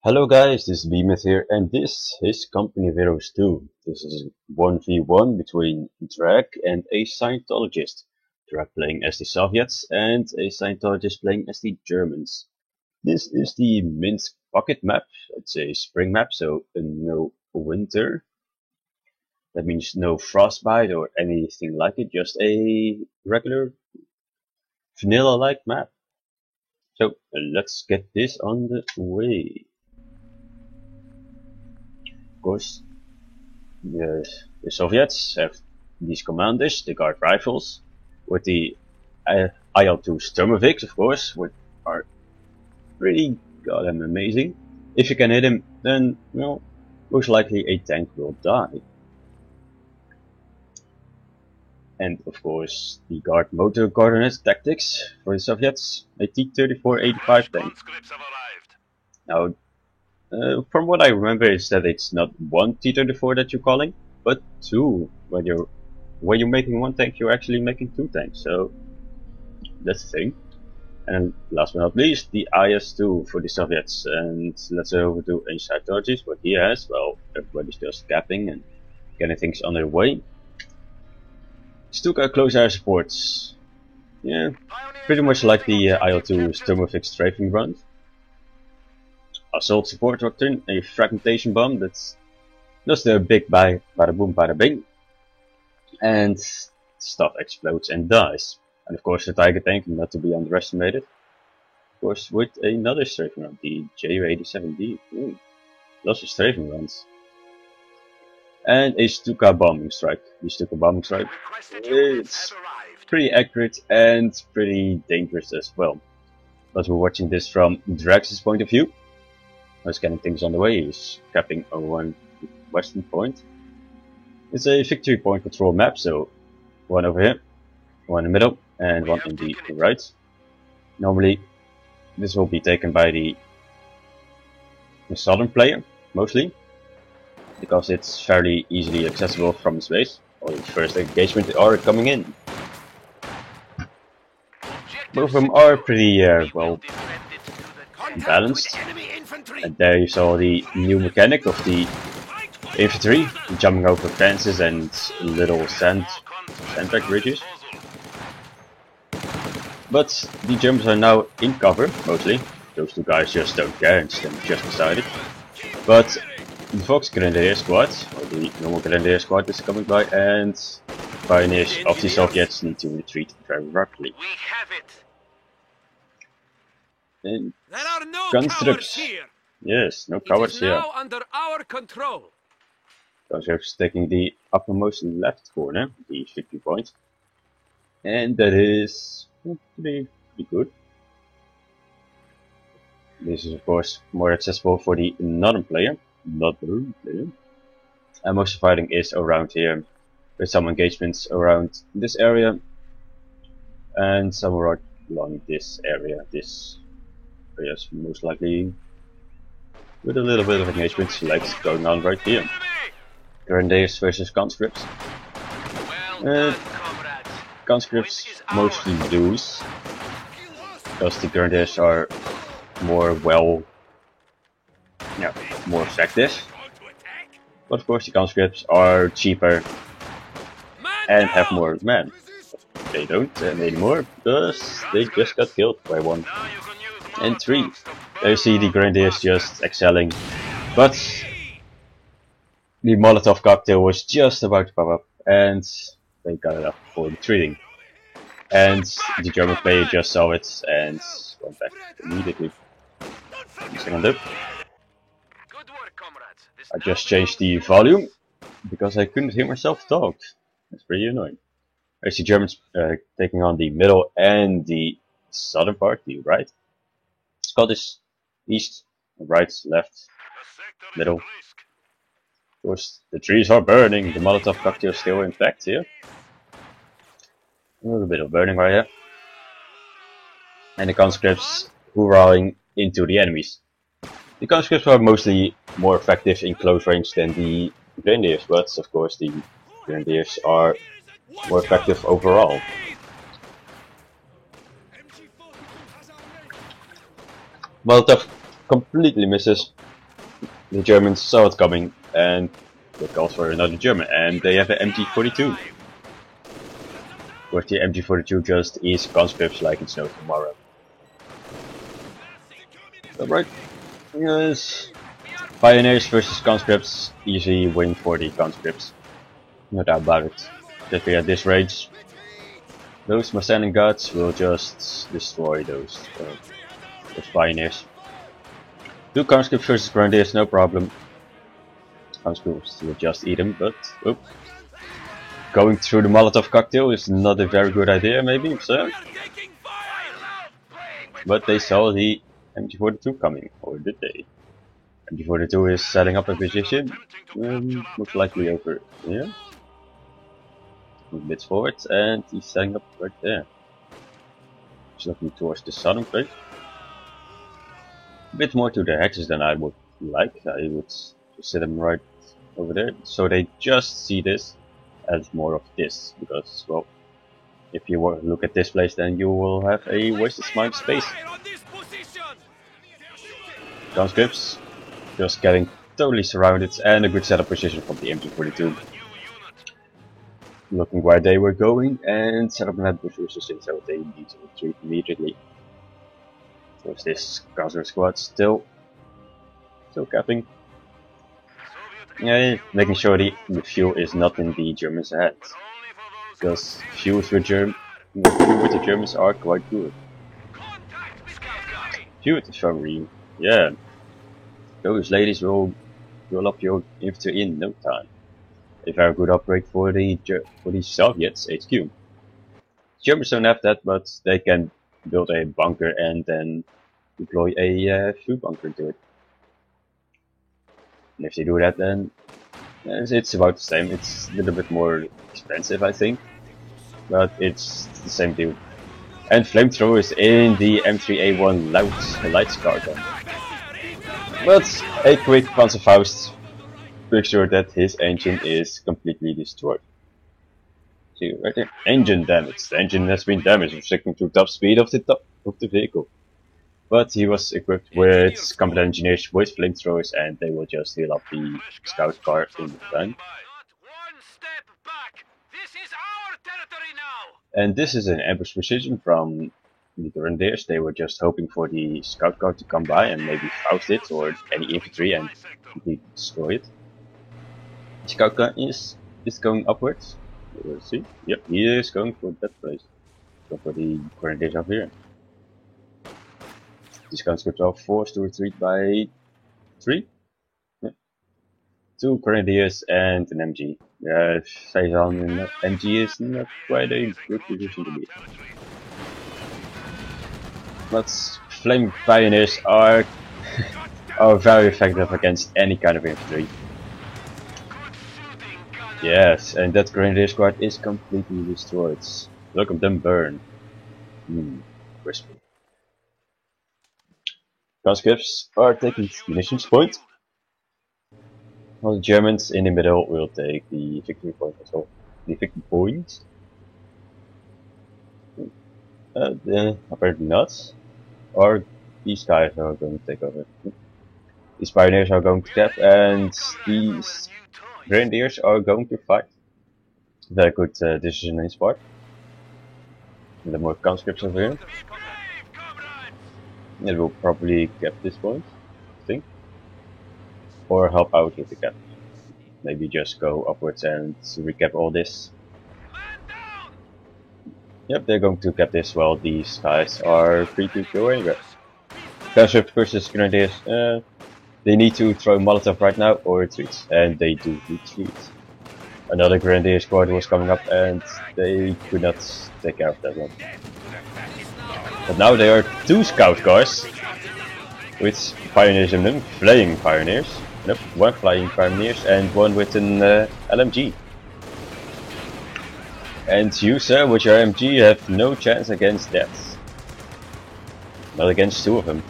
Hello guys, this is Beemith here, and this is Company of Heroes 2. This is here, and this is Company of Heroes 2. This is 1v1 between Drag and a Scientologist. Drag playing as the Soviets and a Scientologist playing as the Germans. This is the Minsk Pocket map. It's a spring map, so no winter. That means no frostbite or anything like it, just a regular vanilla-like map. So let's get this on the way. Of course, the Soviets have these commanders, the guard rifles, with the IL-2 Sturmovix, of course, which are pretty goddamn amazing. If you can hit him, then, well, most likely a tank will die. And of course, the guard motor coordinate tactics for the Soviets, a T-34-85 tank. Now, from what I remember is that it's not one T-34 that you're calling, but two. When you're making one tank, you're actually making two tanks, so that's the thing. And last but not least, the IS-2 for the Soviets. And let's go over to Scientologist, what he has. Well, everybody's just capping and getting things on their way. Stuka close air supports. Yeah, pretty much like the IL-2 Sturmovix strafing run. Assault support doctrine, a fragmentation bomb that's just a big bada boom bada bing. And stuff explodes and dies. And of course the Tiger tank, not to be underestimated. Of course with another strafing run, the Ju-87D. Lots of strafing runs. And a Stuka bombing strike. The Stuka bombing strike is pretty accurate and pretty dangerous as well. But we're watching this from Drag's point of view. I was getting things on the way. He's capping on one western point. It's a victory point control map, so one over here, one in the middle, and one in the right. Normally, this will be taken by the southern player, mostly, because it's fairly easily accessible from space. Or the first engagement are coming in. Both of them are pretty well balanced. And there you saw the new mechanic of the infantry, jumping over fences and little sandbag ridges. But the Germans are now in cover, mostly. Those two guys just don't care and stand just beside it. But the Fox Grenadier squad, or the normal Grenadier squad, is coming by, and pioneers of the Soviets need to retreat very rapidly. And There are no conscripts. here. Yes, no cowards here. Now under our control. Conscripts taking the uppermost left corner, the victory point. And that is pretty good. This is of course more accessible for the northern player, not the Russian player. And most of the fighting is around here, with some engagements around this area, and some right along this area. This area is most likely with a little bit of engagements like going on right here. Grenadiers versus conscripts. Conscripts mostly lose, because the Grenadiers are more more effective. But of course the conscripts are cheaper and have more men. They don't anymore, because they just got killed by 1 and 3. There you see the Grenadiers just excelling, but the Molotov cocktail was just about to pop up and they got it up for retreating. And the German player just saw it and went back immediately. I just changed the volume because I couldn't hear myself talk. That's pretty annoying. I see Germans taking on the middle and the southern part, the right. Scottish east, right, left, middle. Of course, the trees are burning. The Molotov cocktail is still intact here. A little bit of burning right here. And the conscripts hurrahing into the enemies. The conscripts are mostly more effective in close range than the Grenadiers, but of course the Grenadiers are more effective overall. Molotov completely misses. The Germans saw it coming and they called for another German, and they have an MG42. Where the MG42 just is conscripts like it's no tomorrow. Alright, yes. Pioneers versus conscripts, easy win for the conscripts. No doubt about it. Especially at this range. Those Marcellin guards will just destroy those pioneers. Two conscripts versus grenadiers, no problem. Conscripts will just eat them, but going through the Molotov cocktail is not a very good idea, maybe. So, but they saw the MG42 coming, or did they? MG42 is setting up a position, most likely over here. A bit forward, and he's setting up right there. He's looking towards the southern place. A bit more to the hedges than I would like. I would just set them right over there, so they just see this as more of this, because, well, if you look at this place, then you will have a wasted amount of space. Conscripts just getting totally surrounded, and a good setup position from the MG42. Looking where they were going and set up an ambush position, so they need to retreat immediately. So is this Conscript squad still capping? Yeah, making sure the fuel is not in the Germans' hands, because fuels with the Germans are quite good. Fuel with the submarine, yeah. Those ladies will roll up your infantry in no time. A very good upgrade for the Soviets HQ. Germans don't have that, but they can build a bunker and then deploy a fuel bunker into it. And if they do that, then it's about the same. It's a little bit more expensive, I think, but it's the same deal. And flamethrowers in the M3A1 light scar gun. But a quick Panzerfaust make sure that his engine is completely destroyed. See right there, engine damage. The engine has been damaged, restricting to top speed of the vehicle. But he was equipped with combat engineers with flamethrowers, and they will just heal up the scout car in the time. And this is an ambush position from the grenadiers. They were just hoping for the scout car to come by and maybe Faust it or any infantry and completely destroy it. Scout car is going upwards. We'll see. Yep, he is going for that place. Go for the grenadiers up here. These conscripts are forced to retreat by 3. Yep. 2 grenadiers and an MG. Yeah, Faison and MG is not quite a good position to be. But flame pioneers are very effective against any kind of infantry. Yes, and that grenadier squad is completely destroyed. Look at them burn. Crispy. Conscripts are taking munitions point. While the Germans in the middle will take the victory point as well. The victory point. Apparently not. Or these guys are going to take over. These pioneers are going to cap, and these grenadiers are going to fight. Very good decision on his part. And the more conscripts over here. It will probably cap this point, I think. Or help out with the cap. Maybe just go upwards and recap all this. Yep, they're going to cap this while these guys are free to go anywhere. Conscript versus grenadiers. They need to throw Molotov right now or retreat. And they do retreat. Another grenadier squad was coming up and they could not take care of that one. But now there are 2 scout cars with pioneers in them, flying pioneers. Nope, 1 flying pioneers and 1 with an LMG. And you, sir, with your MG have no chance against that. Not against 2 of them.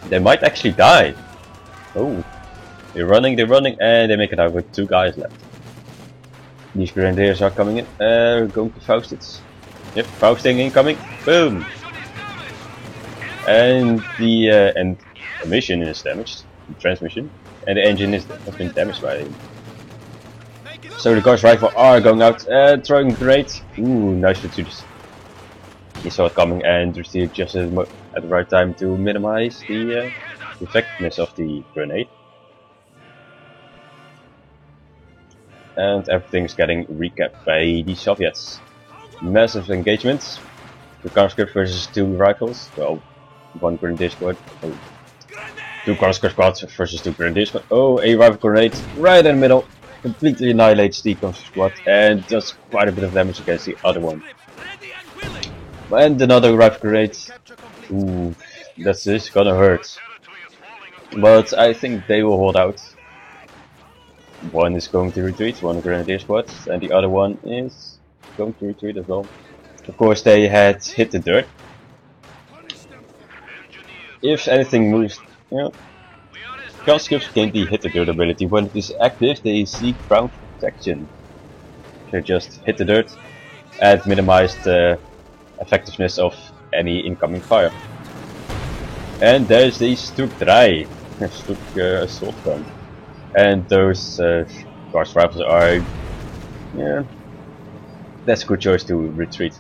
They might actually die. Oh, they're running, and they make it out with 2 guys left. These grenadiers are coming in, going to Faust it. Yep, Fausting incoming, boom! And the mission is damaged. transmission, and the engine has been damaged by him. So the Gauss rifle are going out and throwing grenades. Ooh, nice retreat. He saw it coming and received just at the right time to minimize the effectiveness of the grenade. And everything's getting recapped by the Soviets. Massive engagements. The conscript versus 2 rifles. Well, 1 grenadier squad. Oh. 2 conscript squads versus 2 grenadier squad. Oh, a rifle grenade right in the middle. Completely annihilates the conscript squad and does quite a bit of damage against the other one. And another rifle grenade. Ooh, this is gonna hurt. But I think they will hold out. One is going to retreat, 1 grenadier squad, and the other one is going to retreat as well. Of course, they had hit the dirt. If anything moves, conscripts gain the hit the dirt ability. When it is active, they seek ground protection. They just hit the dirt and minimize the effectiveness of any incoming fire. And there's the Stuk 3, Stuk assault gun. And those Gauss rifles are, that's a good choice to retreat.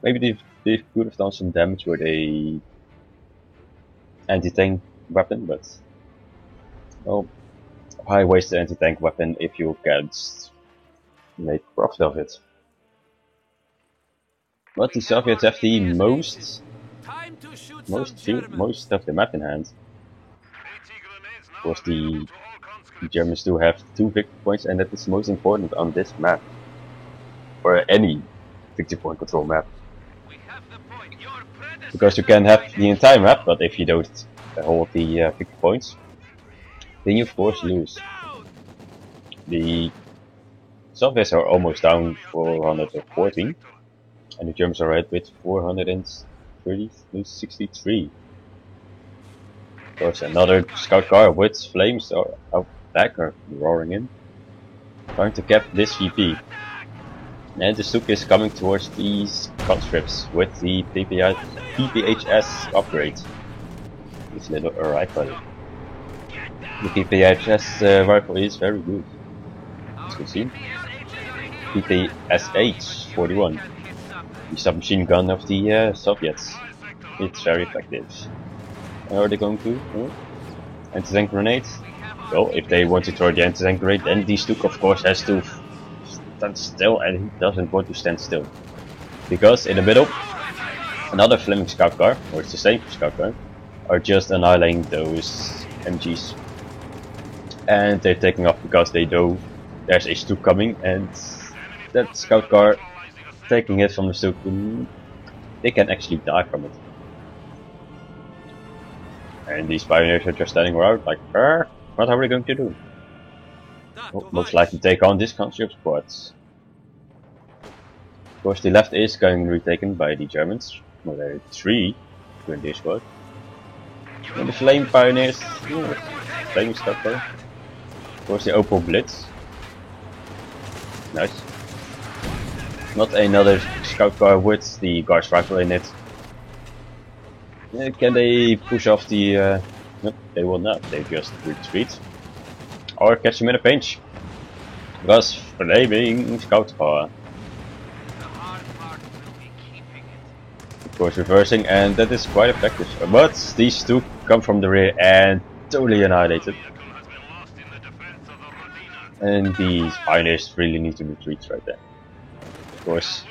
Maybe they could have done some damage with a anti-tank weapon, but well, why waste the anti-tank weapon if you can't make profit of it? But the Soviets have the most of the map in hand. Of course, the Germans do have 2 victory points, and that is most important on this map, or any victory point control map. Because you can have the entire map, but if you don't hold the victory points, then you of course lose. The Soviets are almost down 414, and the Germans are ahead with 463. Of course, another scout car with flames out back are roaring in, trying to cap this VP. And the Stuk is coming towards these conscripts with the PPHS upgrade. This little rifle. The PPHS rifle is very good, as you see. PPSH 41, the submachine gun of the Soviets. It's very effective. Are they going to? Anti-tank grenade? Well, if they want to throw the anti-tank grenade, then the Stuk of course has to stand still, and he doesn't want to stand still. Because in the middle, another Fleming scout car, or it's the same scout car, are just annihilating those MGs. And they're taking off because they know there's a Stuk coming, and that scout car taking hit from the Stuk, they can actually die from it. And these pioneers are just standing around like, what are we going to do? Well, most likely take on this conscript squads. Of course, the left is going to be taken by the Germans. Well, there are 3 grenadier squad. And the flame pioneers, flame scout car. Of course, the Opel Blitz. Nice. Not another scout car with the Gauss rifle in it. Can they push off the... no, they will not. They just retreat. Or catch them in a pinch. Because flaming scout car. Of course reversing, and that is quite effective. But these 2 come from the rear and totally annihilated. And these pioneers really need to retreat right there. Of course,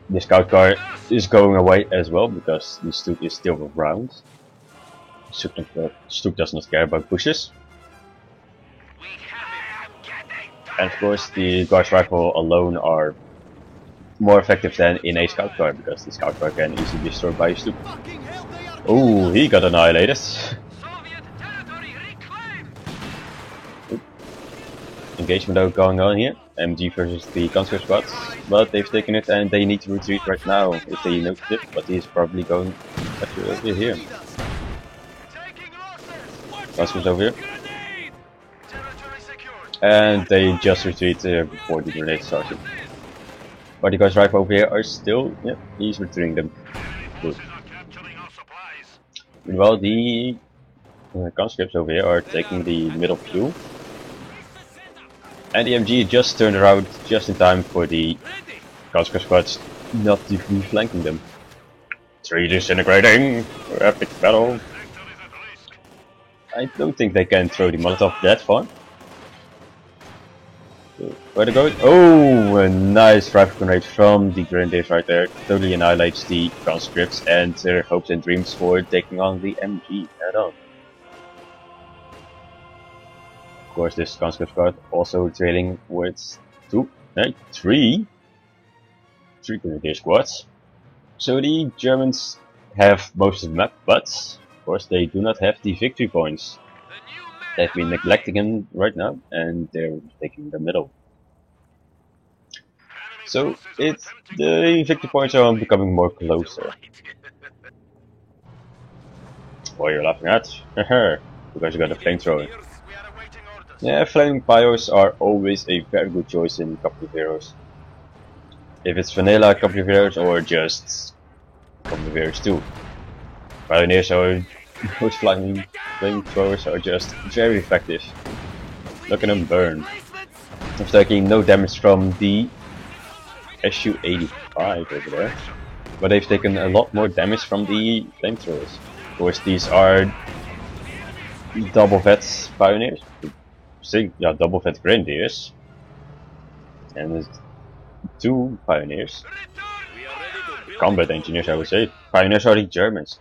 the scout car is going away as well because the Stuk is still around. Stuk does not care about bushes. And of course, the Gauss rifle alone are more effective than in a scout car because the scout car can easily be destroyed by a Stuk. Oh, he got annihilated. Engagement going on here. MG versus the conscript squads, but they've taken it and they need to retreat right now if they notice it, but he's probably going actually over here. Conscripts over here. And they just retreat before the grenade started. But the guys right over here are still, he's retreating them. Good. Meanwhile, the conscripts over here are taking the middle pew. And the MG just turned around just in time for the conscript squads not to be flanking them. 3 disintegrating! Epic battle! I don't think they can throw the Molotov that far. Where to go? Oh, a nice rifle grenade from the Grenadiers right there. Totally annihilates the conscripts and their hopes and dreams for taking on the MG head on. Of course, this conscript squad also trailing with 3 Grenadier squads. So the Germans have most of the map, but of course they do not have the victory points. They've been neglecting them right now, and they're taking the middle. So the victory points are becoming more closer. What you're laughing at? Because you got a flamethrower. Yeah, flaming pyros are always a very good choice in Company of Heroes. If it's vanilla Company of Heroes or just Company of Heroes 2. Pioneers or those flamethrowers are just very effective. Look at them burn. It's taking no damage from the Su-85 over there. But they've taken a lot more damage from the flamethrowers. Of course, these are double vet pioneers. Yeah, double vet grenadiers. And there's 2 pioneers. Combat engineers, I would say. Pioneers are the Germans.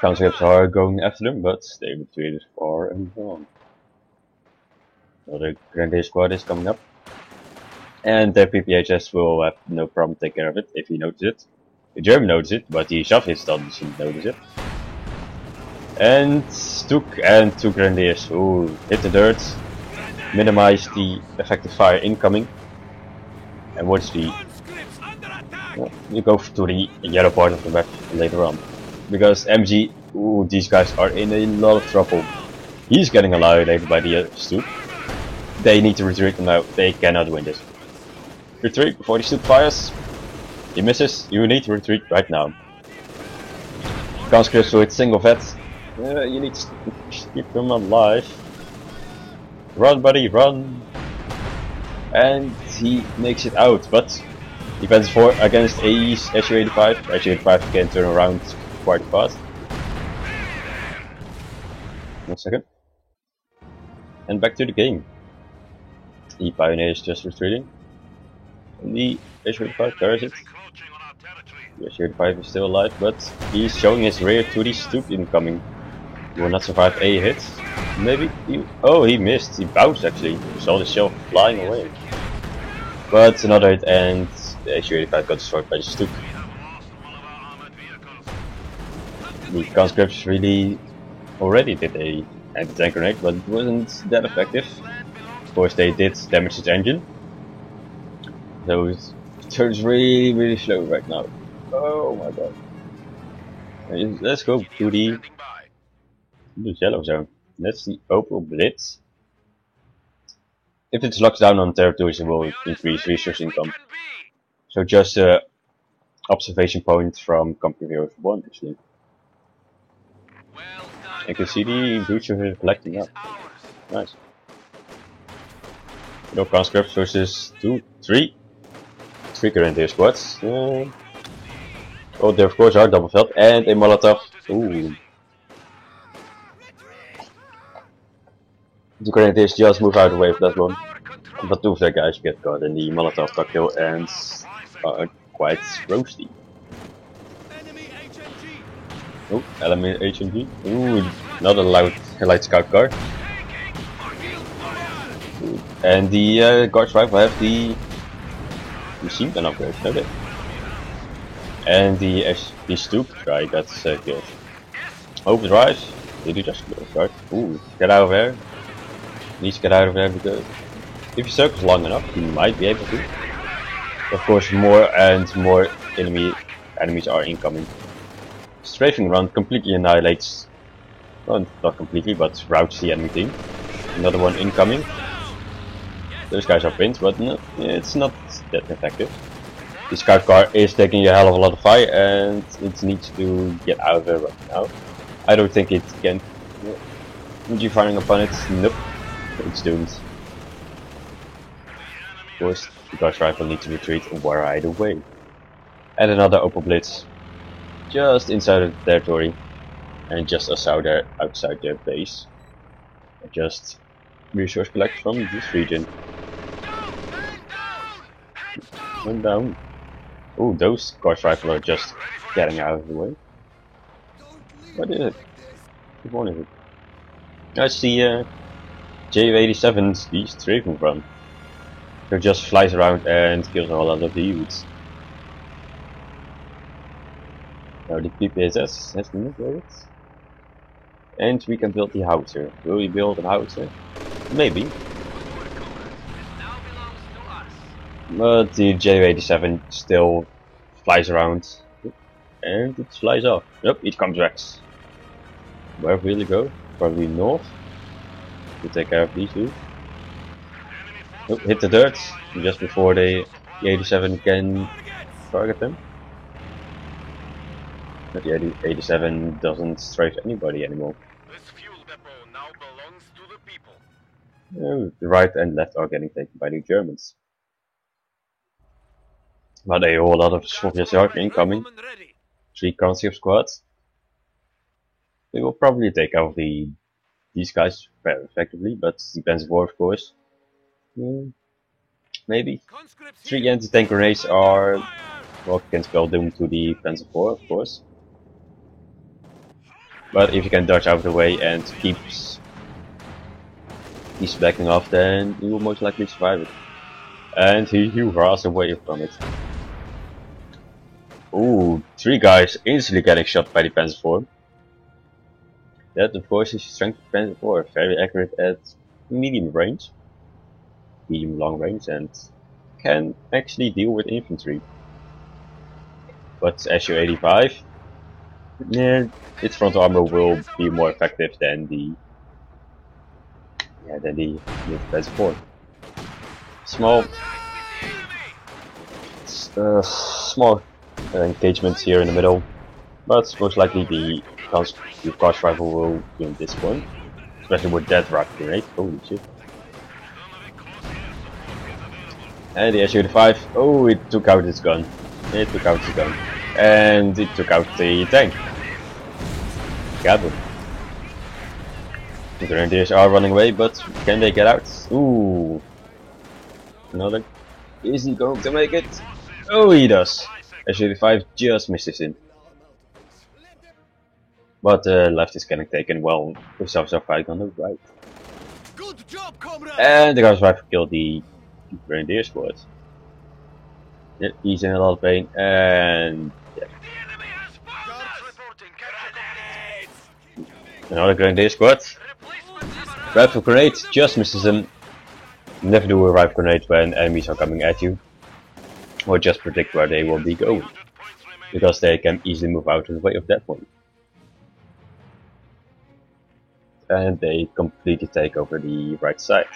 Conscripts are going after them, but they retreated far and long. So the Grenadier squad is coming up. And their PPHS will have no problem take care of it if he notices it. The German notices it, but the Soviets doesn't notice it. And Stuk and 2 Grenadiers who hit the dirt, minimize the effective fire incoming. And watch the... Well, you go to the yellow part of the map later on. Because MG, ooh, these guys are in a lot of trouble. He's getting annihilated by the Stuk. They need to retreat now, they cannot win this. Retreat before the Stuk fires. He misses, you need to retreat right now. Conscripts with single vet. You need to keep them alive. Run buddy, run! And he makes it out, but defense 4 against AE's Su-85. Su-85 can turn around quite fast. 1 second. And back to the game. The Pioneer is just retreating. And the Su-85 carries it. The Su-85 is still alive, but he's showing his rear to the Stuk incoming. He will not survive a hit. Maybe he... Oh, he missed. He bounced actually. You saw the shell flying away. But another hit and the Su-85 got destroyed by the Stuk. The conscripts really already did a anti-tank grenade, but it wasn't that effective. Of course they did damage its engine. So it turns really slow right now. Oh my god. Let's go to the yellow zone. That's the Opel Blitz. If it's locked down on territories, it will increase resource income. So just observation point from Company of Heroes 1 actually. You can see the breach of it collecting up. Nice. No conscripts versus 3 Grenadier squads. Oh, there of course are double felt and a Molotov. Ooh. The Grenadiers just move out of the way of that one. But 2 of their guys get caught in the Molotov cocktail and are quite roasty. Oh, enemy HMG. Ooh, not a light scout car. Ooh. And the guards rifle have the machine gun upgrade, don't they? And the Stuk guy got killed. Open drives. Did you just kill guard? Ooh, get out of there. Needs to get out of there because if you circle long enough, you might be able to. Of course, more and more enemies are incoming. Strafing run completely annihilates, well, not completely, but routs the enemy team. Another one incoming. Those guys are pinned, but no, it's not that effective. The scout car is taking a hell of a lot of fire and it needs to get out of there right now. I don't think it can. Would you firing upon it? Nope. It's doomed. Of course, the Gauss rifle needs to retreat right away. And another Opel Blitz. Just inside of the territory. And just outside their base. And just resource collect from this region. One down. Oh, those Gauss rifle are just getting out of the way. What is it? Which one is it? That's the Ju-87s he's strafing from. So just flies around and kills a whole lot of the youths. Now the PPSS has been upgraded. And we can build the howitzer. Will we build a howitzer? Maybe. But the Ju-87 still flies around. And it flies off. Yep, it comes Rex. Where will it go? Probably north. To take care of these two. Oh, hit the dirt just before the 87 can target them. But the 87 doesn't strafe anybody anymore. This fuel depot now belongs to the people. Oh, the right and left are getting taken by the Germans. But a whole lot of Soviet army incoming. 3 concept squads. They will probably take out these guys very effectively, but depends on war, of course. Maybe. 3 anti-tank grenades are, well, can spell doom to the Panzer IV, of course. But if you can dodge out of the way and keeps backing off, then you will most likely survive it. And he runs away from it. Ooh, 3 guys instantly getting shot by the Panzer IV. That of course is the strength of Panzer IV, very accurate at medium range. Medium long range, and can actually deal with infantry. But Su-85, yeah, its front armor will be more effective than the Panzer IV. Small engagements here in the middle, but most likely the Gauss rifle will win this one, especially with that rocket grenade. Holy shit! And the Su-85, oh, it took out its gun. It took out its gun. And it took out the tank. Got them. The Grenadiers are running away, but can they get out? Ooh. Another. Is he going to make it? Oh, he does. Su-85 just misses him. But the left is getting taken well. The Soviets are fighting on the right. Good job, comrade. And the Gauss rifle killed the Grenadier squad. Yeah, he's in a lot of pain, and yeah. Another Grenadier squad. Rifle grenade just misses him. Never do a rifle grenade when enemies are coming at you, or just predict where they will be going, because they can easily move out of the way of that one. And they completely take over the right side.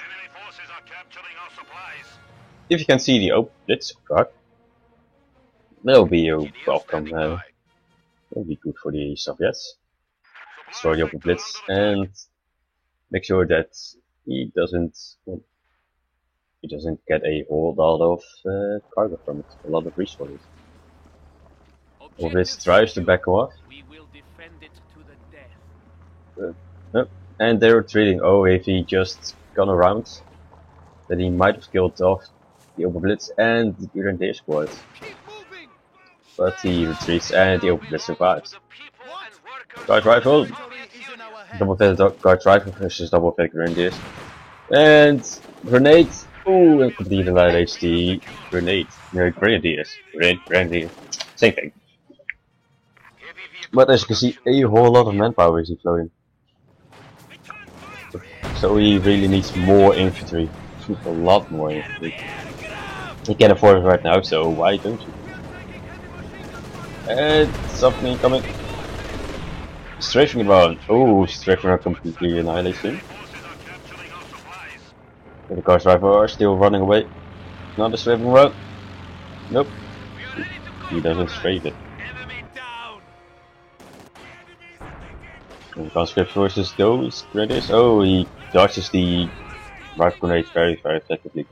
If you can see the Opel Blitz truck, that'll be a welcome. That'll be good for the Soviets. Destroy the Opel Blitz and make sure that he doesn't get a whole lot of cargo from it, a lot of resources. Opel Blitz tries to back off. We will defend it to the death. And they're retreating. Oh, if he just gone around, then he might have killed off the Opel Blitz and the Grenadier squad. But he retreats and the Opel Blitz survives. Guard rifle! Double-fed guard rifle versus double-fed Grenadiers. And grenade! Ooh, and completely annihilates the Grenadiers. Grenadiers. Same thing. But as you can see, a whole lot of manpower is floating. So he really needs more infantry. A lot more infantry. He can afford it right now, so why don't you? And something incoming. Strafing around. Oh, strafing around completely annihilates him. And the Gauss rifle are still running away. Not a strafing around. Nope. He doesn't strafe it. And conscript versus those grenadiers. Oh, he dodges the rifle grenade very effectively.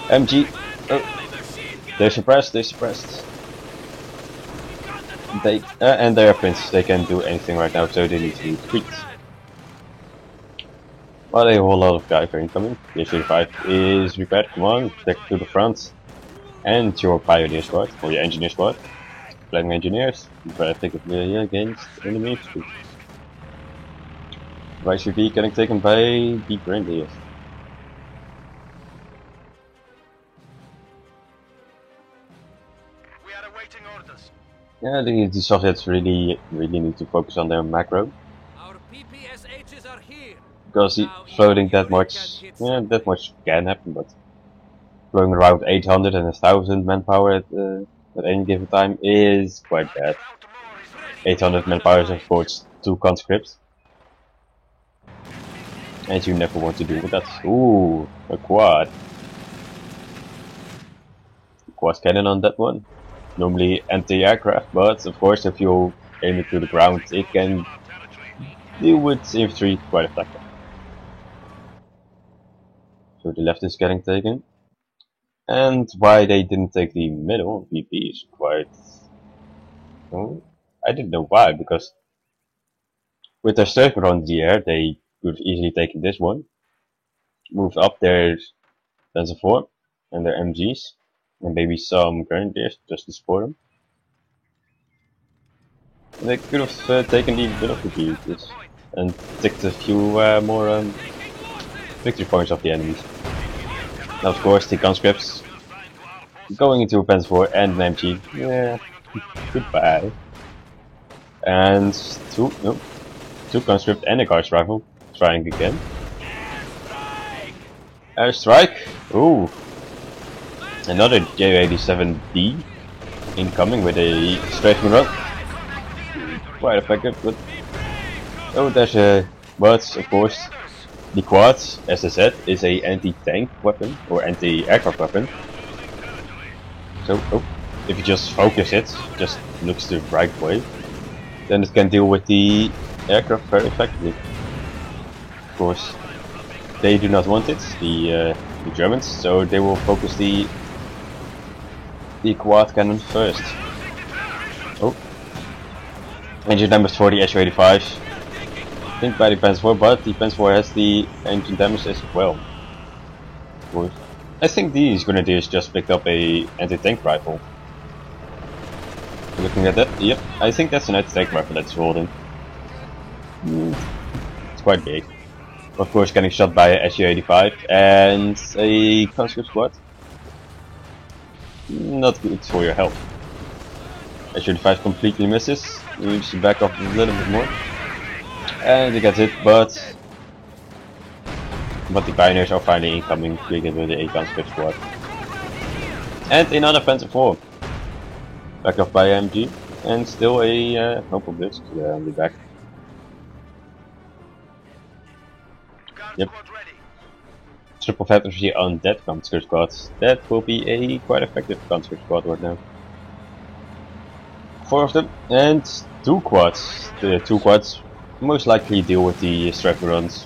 MG. Oh, they're suppressed. They're suppressed. And they are princes. They can't do anything right now, so they need to retreat. Well, a whole lot of guys are incoming. The H-35 is repaired. Come on, back to the front. And your pioneer squad, or your engineer squad. Playing engineers, very effectively against enemies. YCV getting taken by the grenadiers. We are awaiting orders. Yeah, the Soviets really need to focus on their macro. Our PPSHs are here. Because floating that much, that much can happen, but throwing around 800 and 1000 manpower at any given time is quite bad. 800 manpower is of course 2 conscripts. And you never want to do with that. Ooh, a quad. Quad cannon on that one. Normally anti-aircraft, but of course if you aim it to the ground, it can deal with infantry quite effectively. So the left is getting taken. And why they didn't take the middle VP is quite... Oh, I didn't know why, because with their strength around the air, they could have easily taken this one, moved up their Panzer IV and their MGs, and maybe some grenadiers just to support them. And they could have taken the middle VP and ticked a few more victory points of the enemies. Now of course the conscripts going into a Panzer IV and an MG, yeah, goodbye. And two conscript and a guards rifle trying again. Airstrike! Ooh! Another Ju-87D incoming with a strafing run. Quite effective, but... Oh, there's a... But, of course, the quad, as I said, is a anti-tank weapon, or anti-aircraft weapon. So, if you just focus it, just looks the right way, then it can deal with the aircraft very effectively. Of course, they do not want it, the Germans, so they will focus the quad cannon first. Oh, engine damage for the Su-85. I think by the Panzer IV, but the Panzer IV has the engine damage as well. Of course, I think these grenadiers just picked up a anti-tank rifle. Looking at that, yep, I think that's an anti-tank rifle that's holding. It's quite big. Of course, getting shot by a Su-85 and a conscript squad. Not good for your health. Su-85 completely misses. You need to back off a little bit more. And he gets hit, but the pioneers are finally incoming with a conscript squad. And another Panzer IV. Backed off by MG. And still a Opel Blitz on the back. Yep. Triple infantry on that conscript squad. That will be a quite effective conscript squad right now. 4 of them and 2 quads. The 2 quads most likely deal with the striker runs.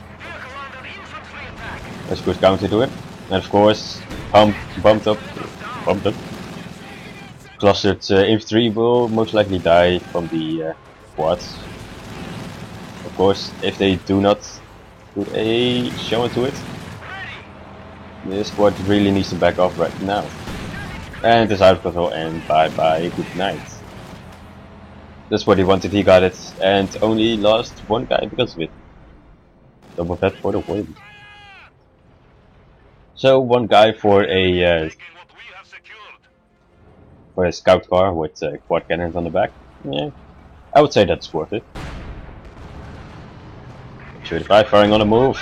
Let's go counter to it. And of course, bumped up. Clustered infantry will most likely die from the quads. Of course, if they do not put a show into it, this squad really needs to back off right now. And it's out of control and bye bye, good night. That's what he wanted, he got it, and only lost 1 guy because of it. Double that for the win. So 1 guy for a scout car with quad cannons on the back. Yeah, I would say that's worth it. Su-85 firing on the move.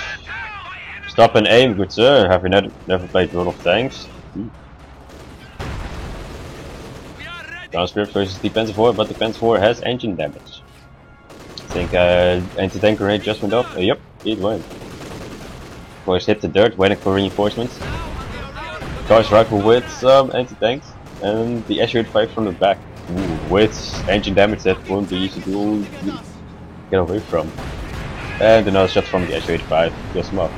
Stop and aim, good sir. Have you never played World of Tanks? Conscript versus the Panzer IV, but the Panzer IV has engine damage. I think anti-tank grenade just went off. Yep, it went. Of course, hit the dirt, waiting for reinforcements. Guards rifle with some anti-tanks, and the Su-85 from the back. Ooh, with engine damage that won't be easy to get away from. And another shot from the SU-85 kills him off.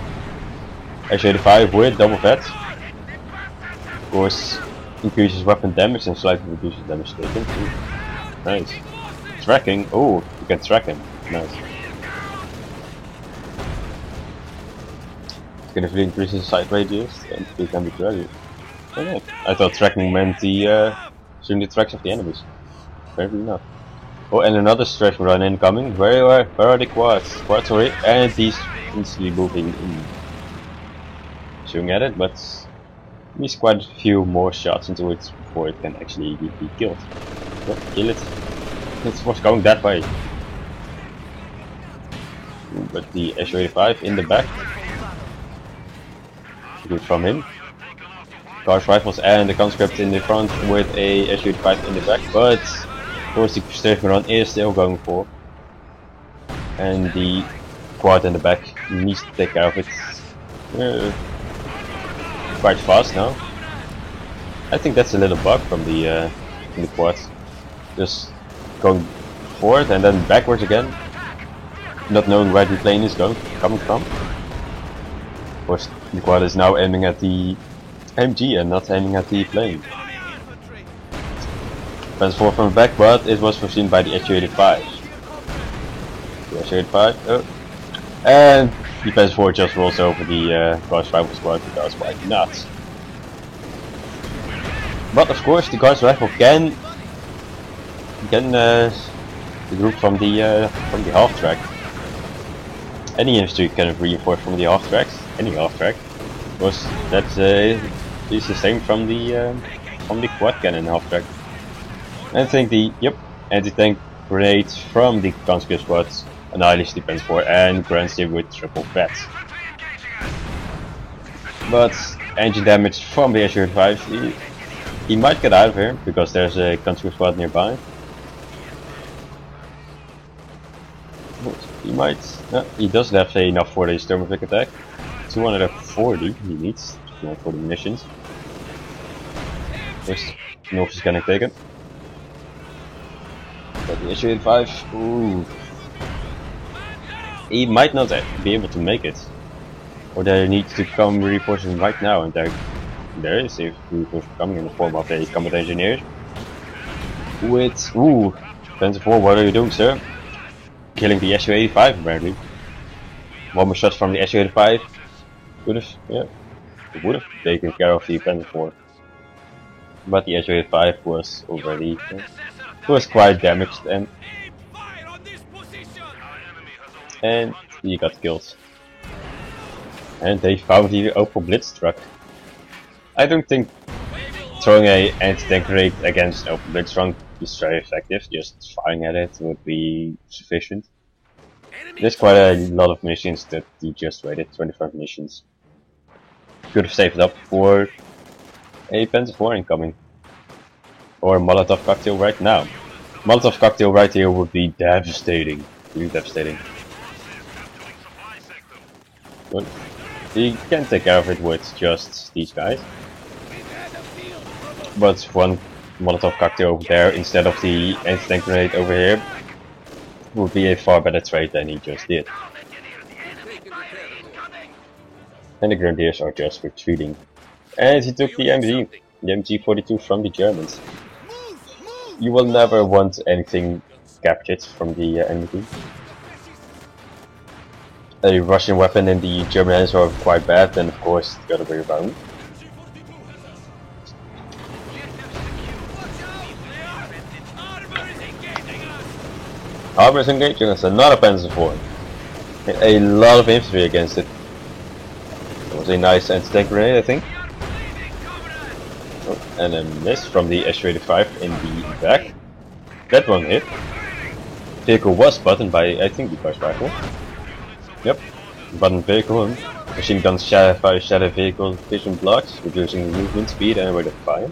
SU-85 with double vet. Of course, increases weapon damage and slightly reduces damage taken too. Nice. Tracking. Oh, you can track him. Nice. Significantly increases sight radius and he can be gradual. Oh, nice. I thought tracking meant the shooting the tracks of the enemies. Apparently not. Oh, and another stretch run incoming. Where are the quads? Quads, sorry, and he's instantly moving in. Shooting at it, but needs quite a few more shots into it before it can actually be killed. But kill it. It was going that way. But the SU-85 in the back. Good from him. Guards rifles and the conscript in the front with a SU-85 in the back, but of course the Strafe Run is still going for. And the quad in the back needs to take care of it quite fast now. I think that's a little bug from the quad. Just going forward and then backwards again, not knowing where the plane is coming from. Of course, the quad is now aiming at the MG and not aiming at the plane. Panzer IV from the back, but it was foreseen by the SU-85. The SU-85, and the Panzer IV just rolls over the Guards Rifle squad because why not? But of course, the Guards Rifle can regroup from the half track. Any infantry can reinforce from the half tracks, any half track. Of course, that's is the same from the quad cannon half track. And I think the anti-tank grenade from the conscript squad annihilates the Panzer IV and grants him with triple vet. But engine damage from the SU-85, he might get out of here because there's a conscript squad nearby. He might. He doesn't have enough for the thermophic attack. 240 he needs. 240 munitions. First, North is gonna take it. But the SU-85, ooh. He might not be able to make it. Or there needs to come reinforcements right now, and there is a reinforcement coming in the form of a combat engineer. With, Panzer IV, what are you doing, sir? Killing the SU-85 apparently. One more shot from the SU-85 would have taken care of the Panzer IV. But the SU-85 was already was quite damaged and he got killed. And they found the Opel Blitz truck. I don't think throwing a anti-tank grenade against an Opel Blitz truck is very effective. Just firing at it would be sufficient. There's quite a lot of missions that he just waited, 25 missions. Could have saved up for a Panzer IV incoming. Or a Molotov cocktail right now. Molotov cocktail right here would be devastating. Really devastating. But he can take care of it with just these guys. But one Molotov cocktail over there instead of the anti-tank grenade over here would be a far better trade than he just did. And the Grenadiers are just retreating. And he took the MG42 from the Germans. You will never want anything captured from the enemy. A Russian weapon in the German hands are quite bad, then of course the other way around. Harbor is engaging us, another Panzer IV. A lot of infantry against it. That was a nice anti-tank grenade, I think. Oh, and a miss from the SU-85 in the back. That one hit. Vehicle was buttoned by, I think, the Guards Rifle. Yep, button vehicle. Machine guns fire shadow vehicle vision blocks, reducing movement speed and rate of fire.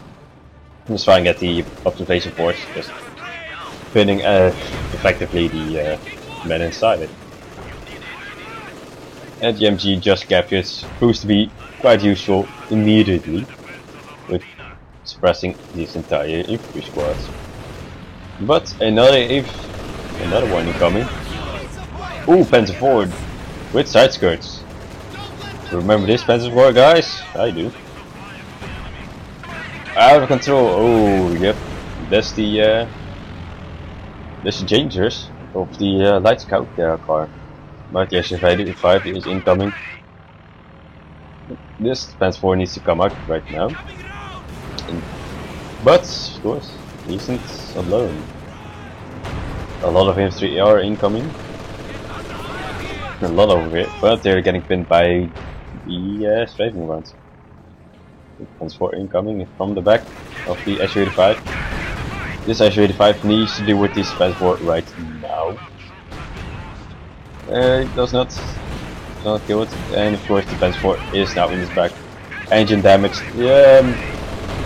Just firing at the observation force, just pinning effectively the men inside it. And the MG just captured proves to be quite useful immediately with suppressing this entire infantry squad. But another one incoming. Ooh, Panzer IV with side skirts. Remember this Panzer IV, guys? I do. Out of control. Oh, yep. That's the dangers of the light scout car. But yes, if I-85 is incoming. This Panzer IV needs to come out right now. But, of course, he isn't alone. A lot of infantry are incoming. A lot of it, but they're getting pinned by the strafing rounds. Panzer IV incoming from the back of the Su-85. This Su-85 needs to deal with this Panzer IV right now. It does not kill it, and of course the Panzer IV is now in his back. Engine damaged.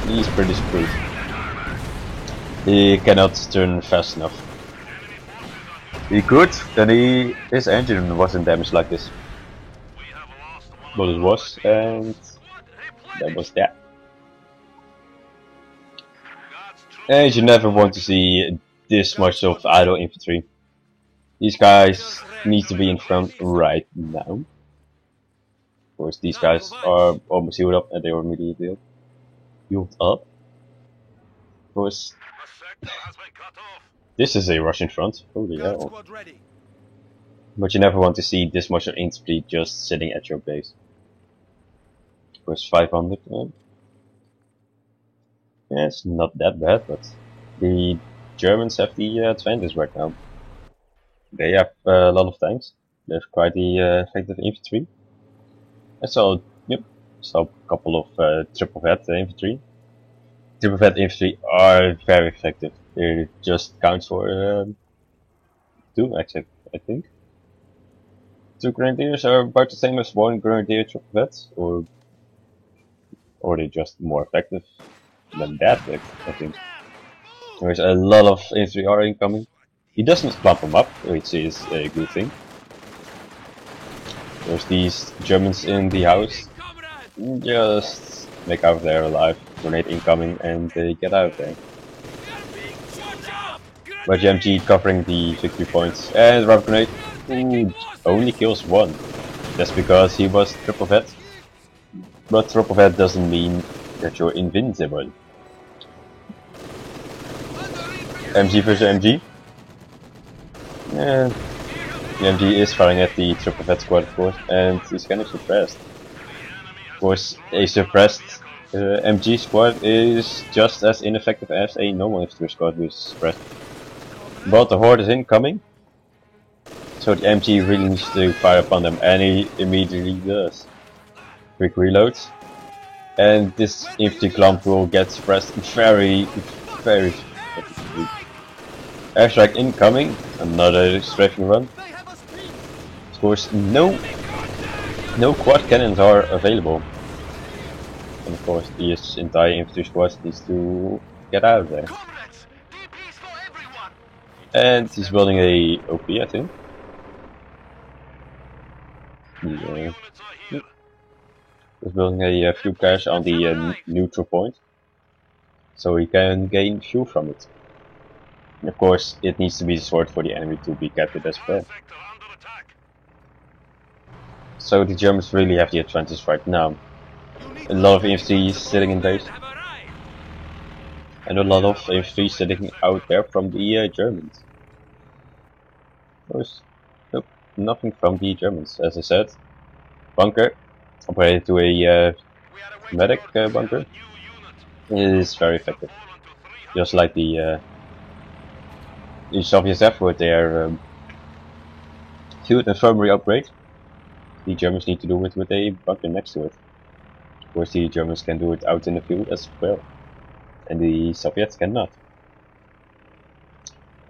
He's pretty screwed. He cannot turn fast enough. He could, then his engine wasn't damaged like this. But it was, and that was that. And you never want to see this much of idle infantry. These guys need to be in front right now. Of course, these guys are almost healed up, and they were immediately healed up. Of course, this is a Russian front. Holy hell. But you never want to see this much of infantry just sitting at your base. Of course, 500. Yeah, it's not that bad, but the Germans have the advantage right now. They have a lot of tanks. They have quite the effective infantry. I saw, a couple of triple head infantry. Triple head infantry are very effective. They just count for 2 actually, I think. 2 grenadiers are about the same as 1 grenadier triple head, or they're just more effective than that, I think. There's a lot of infantry are incoming. He doesn't clump them up, which is a good thing. There's these Germans in the house. Just make out there alive. Grenade incoming, and they get out there. But MG covering the victory points, and rubber grenade only kills 1. That's because he was triple head. But triple head doesn't mean that you're invincible. MG versus MG. Yeah, the MG is firing at the triple head squad, of course, and he's kind of suppressed. Of course, a suppressed MG squad is just as ineffective as a normal infantry squad who is suppressed. But the horde is incoming, so the MG really needs to fire upon them, and he immediately does. Quick reloads, and this infantry clump will get suppressed very effectively. Airstrike incoming, another strafing run. Of course, no quad cannons are available. And of course, this entire infantry squad needs to get out of there. And he's building a OP, I think. Yeah. He's building a fuel cache on the neutral point, so he can gain fuel from it. And of course, it needs to be destroyed for the enemy to be captured as well. So the Germans really have the advantage right now. A lot of infantry sitting in base, and a lot of infantry sitting out there from the Germans. Of course, nope, nothing from the Germans. As I said, bunker operated to a medic bunker is very effective, just like the Soviets have with their field infirmary upgrade. The Germans need to do it with a bunker next to it. Of course, the Germans can do it out in the field as well, and the Soviets cannot.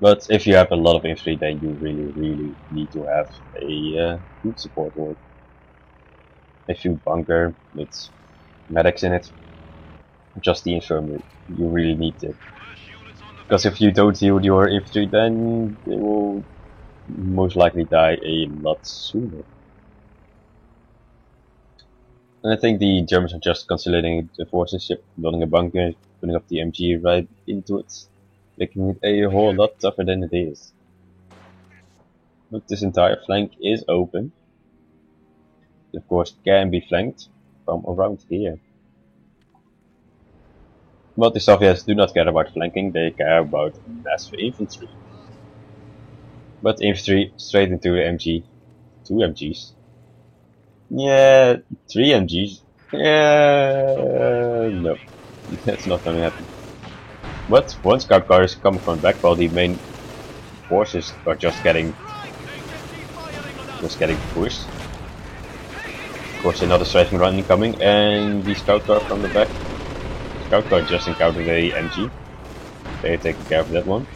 But if you have a lot of infantry, then you really need to have a field support or a field bunker with medics in it. Just the infirmary, you really need it. Because if you don't heal your infantry, then they will most likely die a lot sooner. And I think the Germans are just consolidating the forces ship, building a bunker, putting up the MG right into it, making it a whole lot tougher than it is. But this entire flank is open. Of course, can be flanked from around here. But the Soviets do not care about flanking, they care about massive infantry. But infantry straight into MG. 2 MGs. Yeah, 3 MGs. Yeah, no. That's not gonna happen. But one scout car is coming from the back while the main forces are just getting pushed. Of course, another striking run incoming, and the scout car from the back. Scout car just encountered a MG. They're taking care of that one.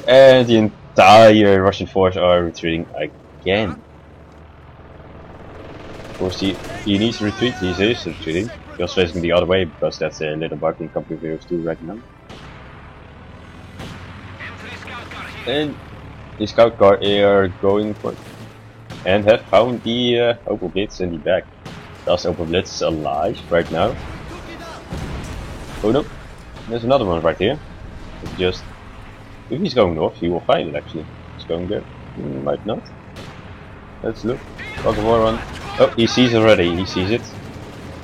And the entire Russian force are retreating again. Of course, he needs to retreat. He is retreating. Just facing the other way because that's a little bug in Company Heroes 2 right now. And the scout car are going for it. And have found the Opel Blitz in the back. Thus Opel Blitz is alive right now. Oh no, there's another one right here. It's just, if he's going north, he will find it actually. He's going there. Might not. Let's look. Got the war on. Oh, he sees it already. He sees it.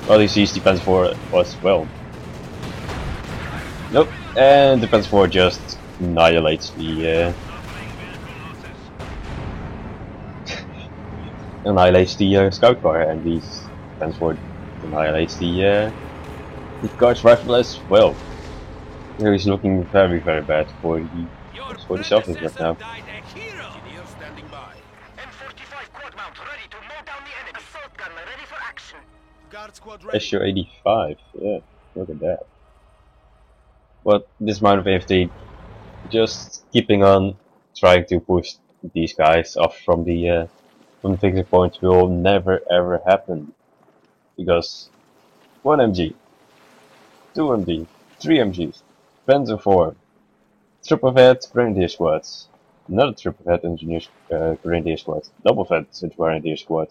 Well, he sees Defense 4 as well. Nope. And Defense 4 just annihilates the scout car, and the Defense 4 annihilates the Guards rifle as well. Here he's looking very bad for the Soviets right now. SU-85, yeah, look at that. But this amount of AFT, just keeping on trying to push these guys off from the fixing point will never ever happen. Because 1 MG, 2 MG, 3 MGs, Panzer 4, triple fed grenadier squads, another triple fed engineers grenadier squad, double fed grenadier squad,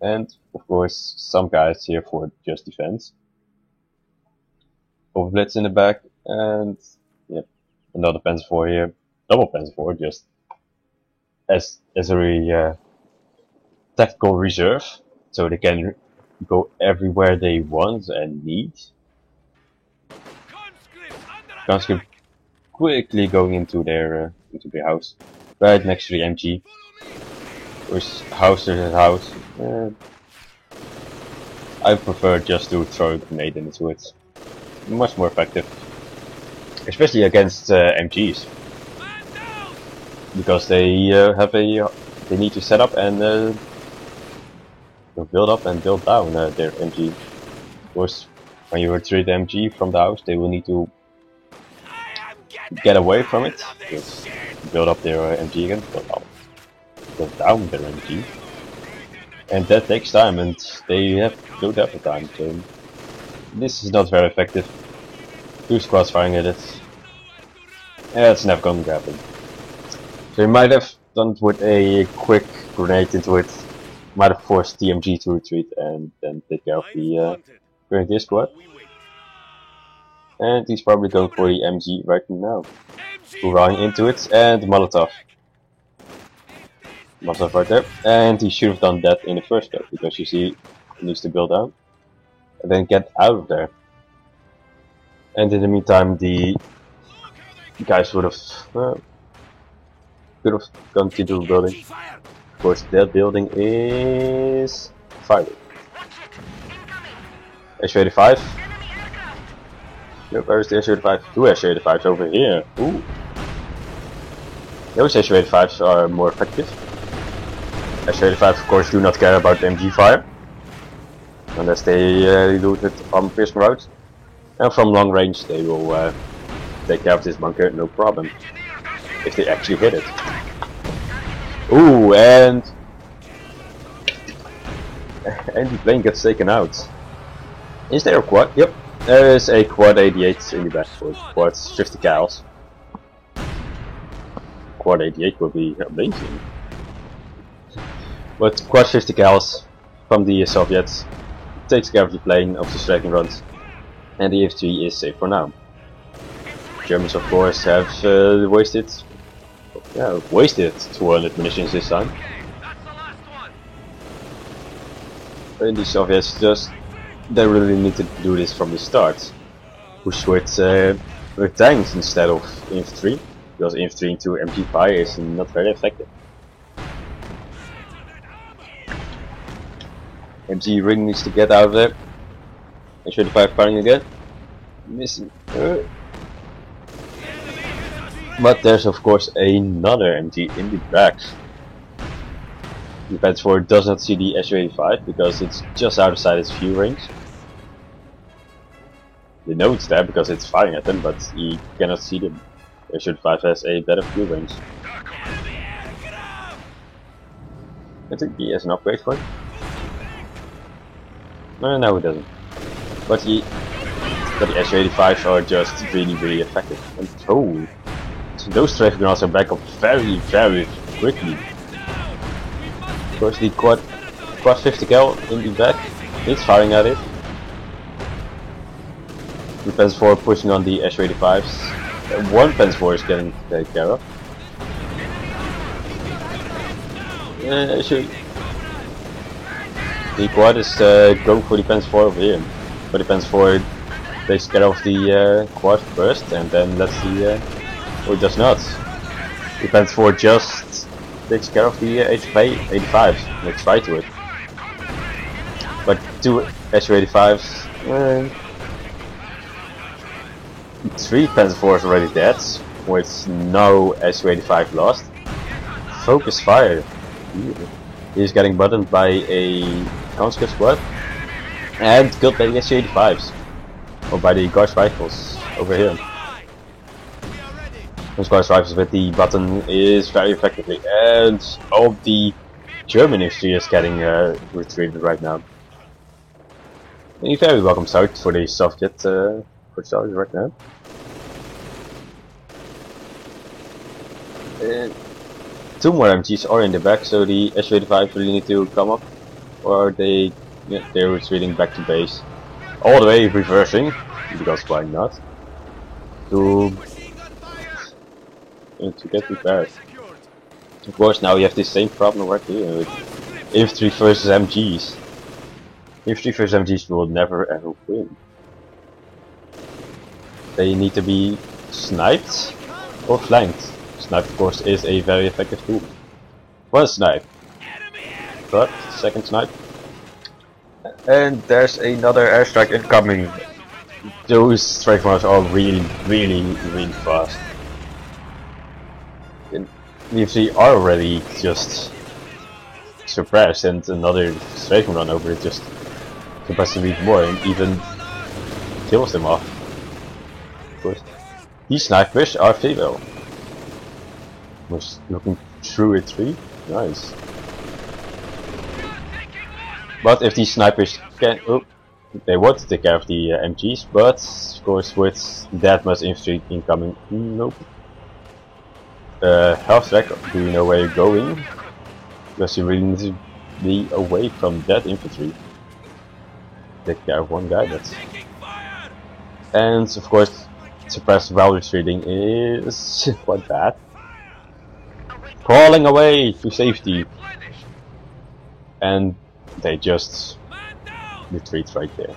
and of course some guys here for just defense. Opel Blitz in the back, and yep, another Panzer 4 here, double Panzer 4 just as a tactical reserve, so they can go everywhere they want and need. Conscript quickly going into their house, right next to the MG. There's house versus house. I prefer just to throw a grenade into it. Much more effective, especially against MGs, because they they need to set up and build up and build down their MG. Of course, when you retreat the MG from the house, they will need to get away from it, just build up their MG again, build down their MG, and that takes time, and they don't have the time. So this is not very effective. 2 squads firing at it. Yeah, it's never gonna happen. So you might have done it with a quick grenade into it. Might have forced the MG to retreat and then take care of the grenadier squad. And he's probably going for the MG right now. Running into it, and Molotov. Molotov right there. And he should have done that in the first place, because you see, he needs to build down and then get out of there. And in the meantime, the guys would have could have gone to the building. Of course, that building is fired. SU-85. Yep, where's the SU-85? 2 SU-85s over here. Ooh. Those SU-85s are more effective. SU-85 of course do not care about MG fire, unless they do it from piercing routes. And from long range they will take care of this bunker, no problem, if they actually hit it. Ooh, and the plane gets taken out. Is there a quad? Yep, there is a quad 88 in the back for quads 50 cals. Quad 88 would be amazing. But quad 50 cals from the Soviets takes care of the plane of the striking runs, and the AF-3 is safe for now. Germans of course have wasted Yeah, wasted 200 munitions this time. Okay, that's the last one. And the Soviets just, they really need to do this from the start. Push with tanks instead of infantry, because infantry into MG fire is not very effective. MG really needs to get out of there. H-35 firing again. Missing. But there's of course another MG in the back. The Panzer does not see the Su-85 because it's just outside its view range. They know it's there because it's firing at them, but he cannot see them. The Su-85 has a better view range. I think he has an upgrade for it. No, he doesn't. But the Su-85s are just really effective. And oh, so those strafe grenades are back up very quickly. Of course, the quad 50 cal in the back, it's firing at it. The Panzer IV pushing on the Su-85s. One Panzer IV is getting taken care of. The quad is going for the Panzer IV over here. But the Panzer IV takes care of the quad first and then lets the... or it does not. The Panzer IV just takes care of the H-85s. Let's try to it. But two Su-85s... three Panzer IVs already dead, with no Su-85 lost. Focus fire. He's getting buttoned by a conscript squad and killed by the Su-85s, or by the Gauss rifles over here. Those Gauss rifles with the button is very effectively, and all the German infantry is getting retreated right now. And you're very welcome south for the Soviet charges right now. Two more MGs are in the back, so the Su-85 really need to come up, or they're retreating back to base. All the way reversing, because why not? To get prepared. Of course, now you have the same problem right here with infantry versus MGs. Infantry versus MGs will never ever win. They need to be sniped or flanked. Snipe, of course, is a very effective tool. One snipe, but second snipe, and there's another airstrike incoming. Those strike runners are really fast. And the are already just suppressed, and another strike run over it just suppresses them even more and even kills them off. Of course, these snipers are female. Was looking through a tree. Nice. But if these snipers can, they want to take care of the MGs, but of course with that much infantry incoming, nope. Half track, do you know where you're going? Because you really need to be away from that infantry. Take care of one guy, that's... And of course, suppressed while retreating is quite bad. Crawling away to safety, and they just retreat right there.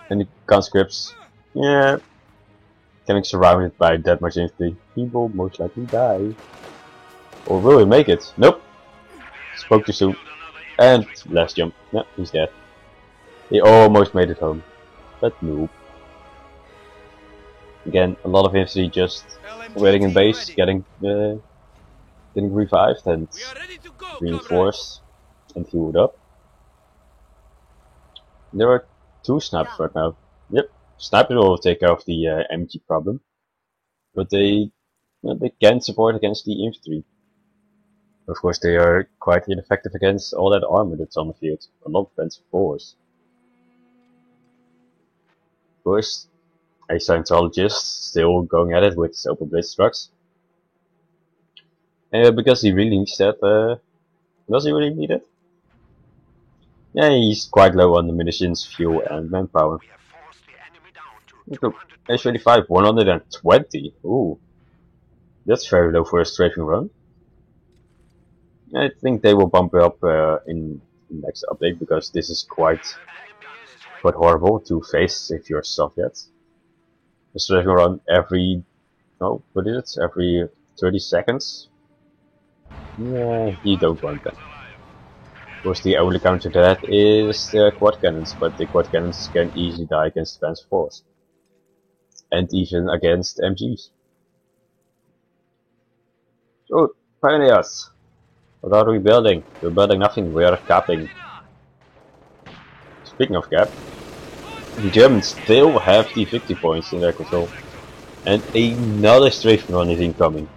And the conscripts, yeah, getting surrounded by that much infantry, he will most likely die. Or will he make it? Nope. Spoke too soon. And last jump. No, he's dead. He almost made it home, but nope. Again, a lot of infantry just waiting in base, getting revived and reinforced and healed up. There are two snipers right now. Yep, sniper will take care of the MG problem, but they can support against the infantry. Of course, they are quite ineffective against all that armor that's on the field. A lot of Panzer IVs. Of course, a Scientologist still going at it with his open blitz trucks. Because he really needs that. Does he really need it? Yeah, he's quite low on the munitions, fuel, and manpower. H-25, 120. Ooh. That's very low for a strafing run. I think they will bump it up in the next update, because this is quite horrible to face if you're Soviet. A strafing run every, no, what is it? Every 30 seconds? Yeah, you don't want that. Of course, the only counter to that is the quad cannons, but the quad cannons can easily die against Advanced Force. And even against MGs. So, pioneers! What are we building? We're building nothing, we are capping. Speaking of cap, the Germans still have the victory points in their control. And another strafing run is incoming.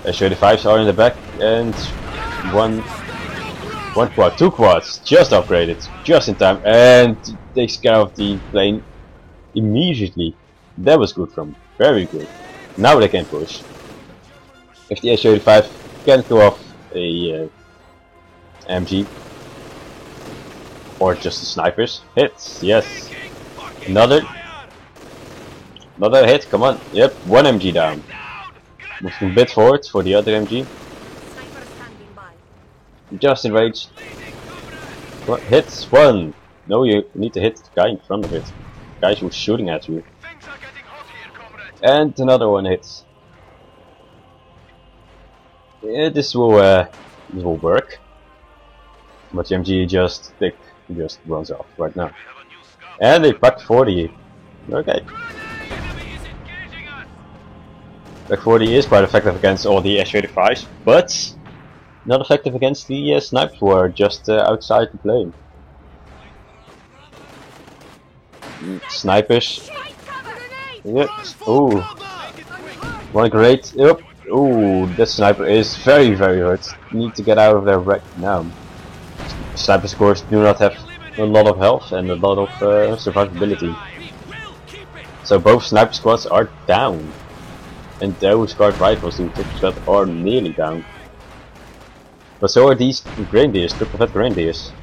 S-35s are in the back, and one quad, two quads, just upgraded, just in time, and takes care of the plane immediately. That was good from, very good. Now they can push. If the S-35 can't go off a MG, or just the snipers, hits, yes. Another hit, come on, yep, one MG down. Moving a bit forward for the other MG. Just in range. What? Hits one. No, you need to hit the guy in front of it. The guy who's shooting at you. And another one hits. Yeah, this will work. But the MG just runs off right now. And they packed 40. Okay. Pack 40 is quite effective against all the S-35s, but not effective against the snipers who are just outside the plane. Snipers. Yep. Ooh. One great. Yep. Ooh, this sniper is very hurt. Need to get out of there right now. Snipers, of course, do not have a lot of health and a lot of survivability. So both sniper squads are down. And those guard rifles who took the squad are nearly down. But so are these grenadiers, triple fat grenadiers.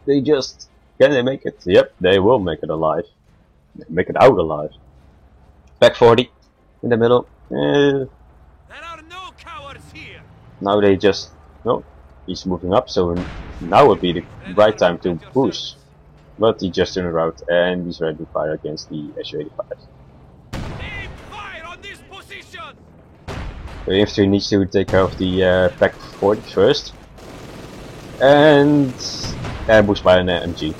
They just, can they make it? Yep, they will make it alive. Make it out alive. Back 40 in the middle. There are no cowards here. Now they just, no, he's moving up, so now would be the right time to push. But he just turned around and he's ready to fire against the S-35. The infantry needs to take care of the Pack 40 first, and ambushed by an MG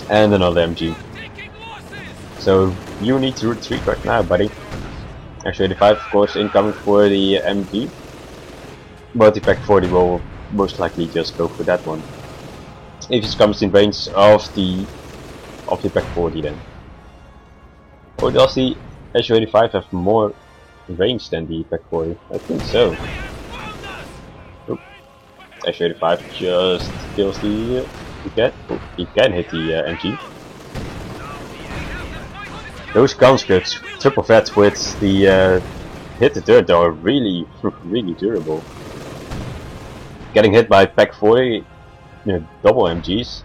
and another MG. So you need to retreat right now, buddy. S-35, of course, incoming for the MG, but the Pack 40 will most likely just go for that one if it comes in range of the Pack 40 then. Or does the S-35 have more range than the Pack 40? I think so. S-35 just kills the he can hit the MG. Those conscripts, triple vets with the hit the dirt are really durable. Getting hit by Pack 40, double MGs,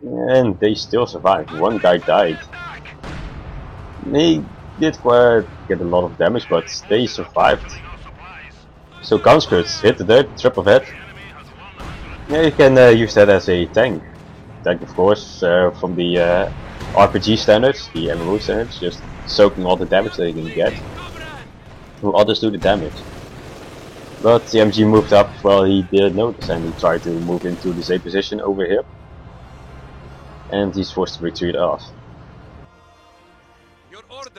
and they still survived. One guy died. They did get a lot of damage, but they survived. So conscripts hit the dirt, triple vet. Yeah, you can use that as a tank. Tank, of course, from the RPG standards, the MMO standards, just soaking all the damage that you can get. While others do the damage. But the MG moved up, well, he didn't notice, and he tried to move into the same position over here. And he's forced to retreat off.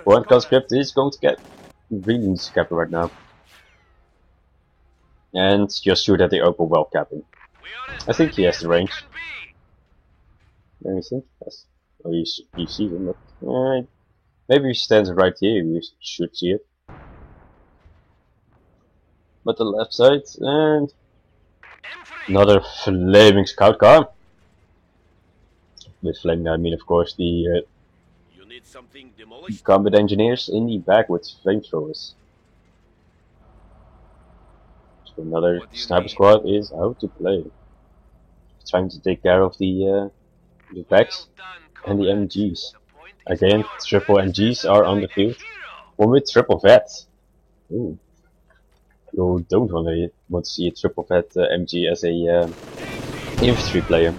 One conscript is going to get really capped right now. And just shoot at the open well capping. I think he has the range. Let me think. Yes. Oh, you see him, but maybe he stands right here, you should see it. But the left side, and another flaming scout car. With flaming I mean, of course, the combat engineers in the back with flamethrowers. So another sniper squad is out to play. Trying to take care of the backs and the MGs. Again, triple MGs are on the field. One with triple vet. Ooh. You don't want to see a triple vet MG as a infantry player.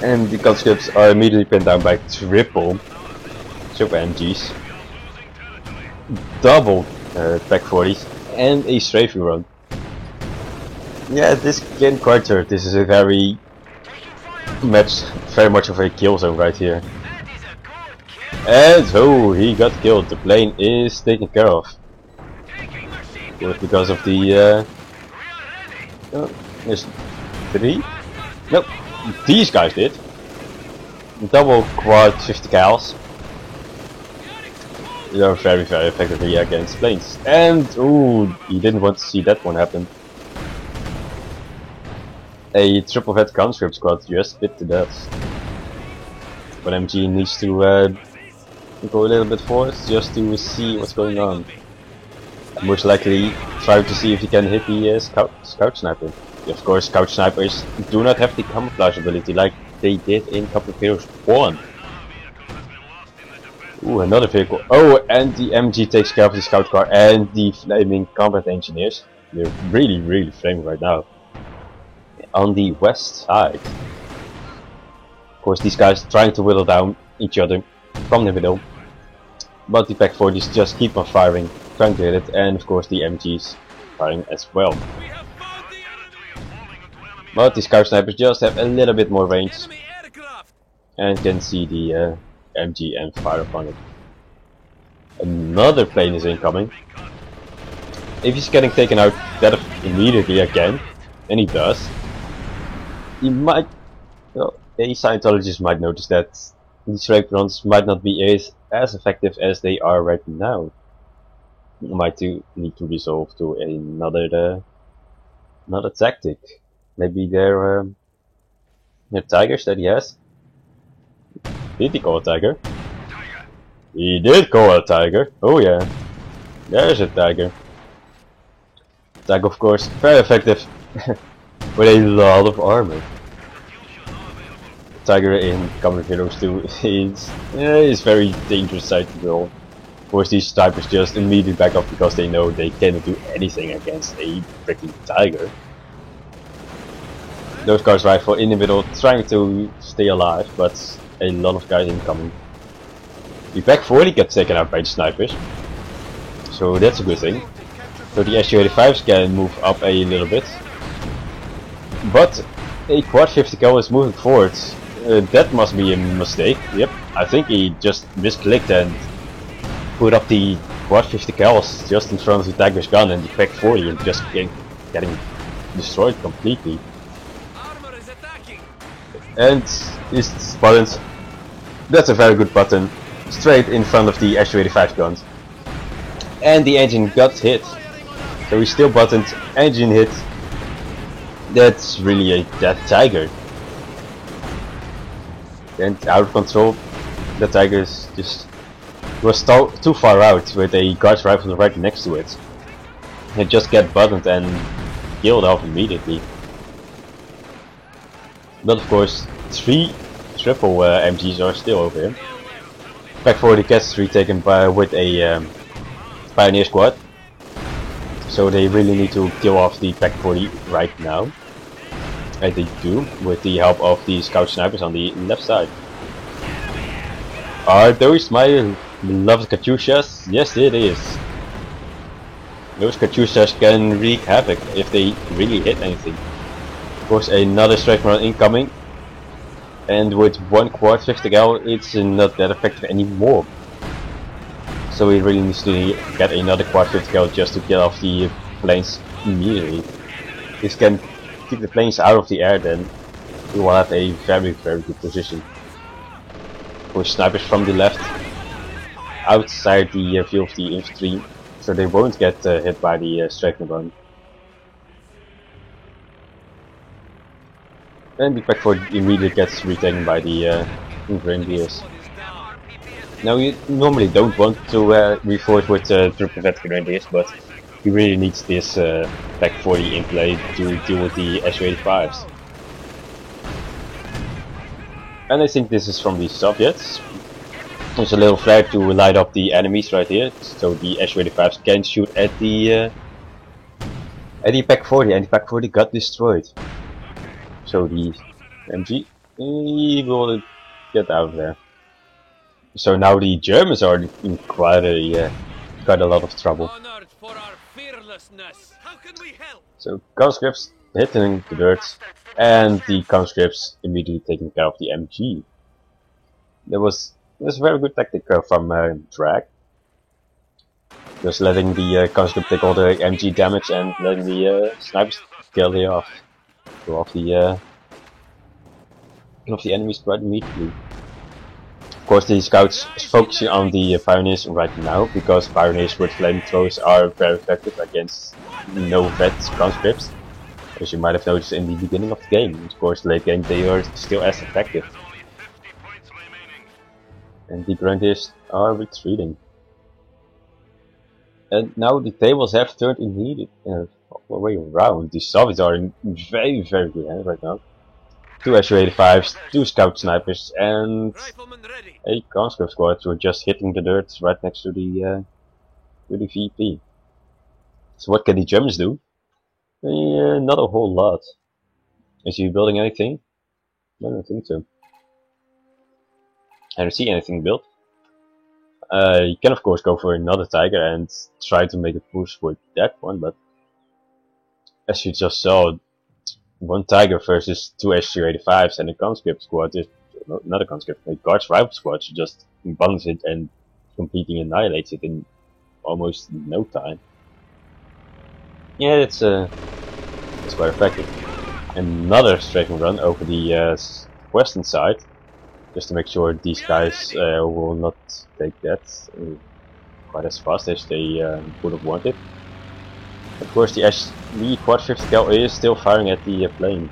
And the conscripts are immediately pinned down by triple MGs, double Pack 40s, and a strafing run. Yeah, this getting quite hurt. This is a very much of a kill zone right here. And oh, he got killed. The plane is taken care of. Because of the oh, there's 3? Nope. These guys did. Double quad 50 cals. They are very effectively against planes. And ooh, he didn't want to see that one happen. A triple vet conscript squad just bit to death. But MG needs to go a little bit forward just to see what's going on. Most likely try to see if he can hit the scout sniper. Of course, scout snipers do not have the camouflage ability like they did in Company of Heroes 1. Ooh, another vehicle. Oh, and the MG takes care of the scout car and the flaming combat engineers. They're really flaming right now. On the west side. Of course, these guys trying to whittle down each other from the middle. But the Pack 40s just keep on firing, trying to hit it, and of course the MGs firing as well. But the scout snipers just have a little bit more range and can see the MG and fire upon it. Another plane is incoming. If he's getting taken out that immediately again, and he does, he might, well, a Scientologist might notice that these strike runs might not be as effective as they are right now. You might need to resolve to another tactic. Maybe their tigers that he has. Did he call a tiger? He did call a tiger. Oh yeah, there's a tiger. Tiger, of course, very effective with a lot of armor. Tiger in Company of Heroes 2 is very dangerous sight to build. Of course, these snipers just immediately back up because they know they cannot do anything against a freaking tiger. Those guys rifle in the middle, trying to stay alive, but a lot of guys incoming. The Pack 40 gets taken out by the snipers, so that's a good thing. So the SU-85s can move up a little bit, but a quad 50 cal is moving forward. That must be a mistake. Yep, I think he just misclicked and put up the quad 50 cals just in front of the tiger's gun, and the Pack 40 and just getting destroyed completely. And this button, that's a very good button, straight in front of the SU-85 guns. And the engine got hit. So we still buttoned, engine hit. That's really a dead tiger. And out of control, the tiger was too far out with a guard's rifle right next to it. It just got buttoned and killed off immediately. But of course, 3 triple MGs are still over here. Pack 40 gets retaken with a Pioneer squad. So they really need to kill off the Pack 40 right now. And they do, with the help of the scout snipers on the left side. Are those my beloved Katyushas? Yes, it is. Those Katyushas can wreak havoc if they really hit anything. Of course, another strike run incoming, and with one quad 50 cal, it's not that effective anymore. So he really needs to get another quad 50 cal just to get off the planes immediately. This can keep the planes out of the air, then he will have a very good position. Push snipers from the left, outside the view of the infantry, so they won't get hit by the striking gun. And the Pack 40 immediately gets retaken by the Grenadiers. Now you normally don't want to reinforce with triple vet Grenadiers, but he really needs this Pack 40 in play to deal with the SU-85s. And I think this is from the Soviets. There's a little flare to light up the enemies right here, so the Su-85s can shoot at the Pak-40, and the Pak-40 got destroyed. So the MG will get out of there. So now the Germans are in quite a lot of trouble. For our fearlessness. How can we help? So conscripts hitting the dirt, and the conscripts immediately taking care of the MG. There was a very good tactic from Drag. Just letting the conscript take all the MG damage and letting the snipers kill the off the enemies quite immediately. Of course, the scouts is focusing on the pioneers right now, because pioneers with flamethrowers are very effective against no vet conscripts, as you might have noticed in the beginning of the game. Of course, late game they are still as effective. And the grenadiers are retreating. And now the tables have turned indeed way around. The Soviets are in very good hand right now. 2 Su-85s, 2 scout snipers, and a conscript squad who are just hitting the dirt right next to the VP. So what can the Germans do? Not a whole lot. Is he building anything? I don't think so. I don't see anything built. You can of course go for another Tiger and try to make a push with that one, but as you just saw, 1 Tiger versus 2 Su-85s and a conscript squad is not a conscript, a Guards rifle squad just balance it and completely annihilates it in almost no time. Yeah, it's quite effective. Another strafing run over the western side, just to make sure these guys will not take that quite as fast as they would have wanted. Of course, the Quad 50 cal is still firing at the plane,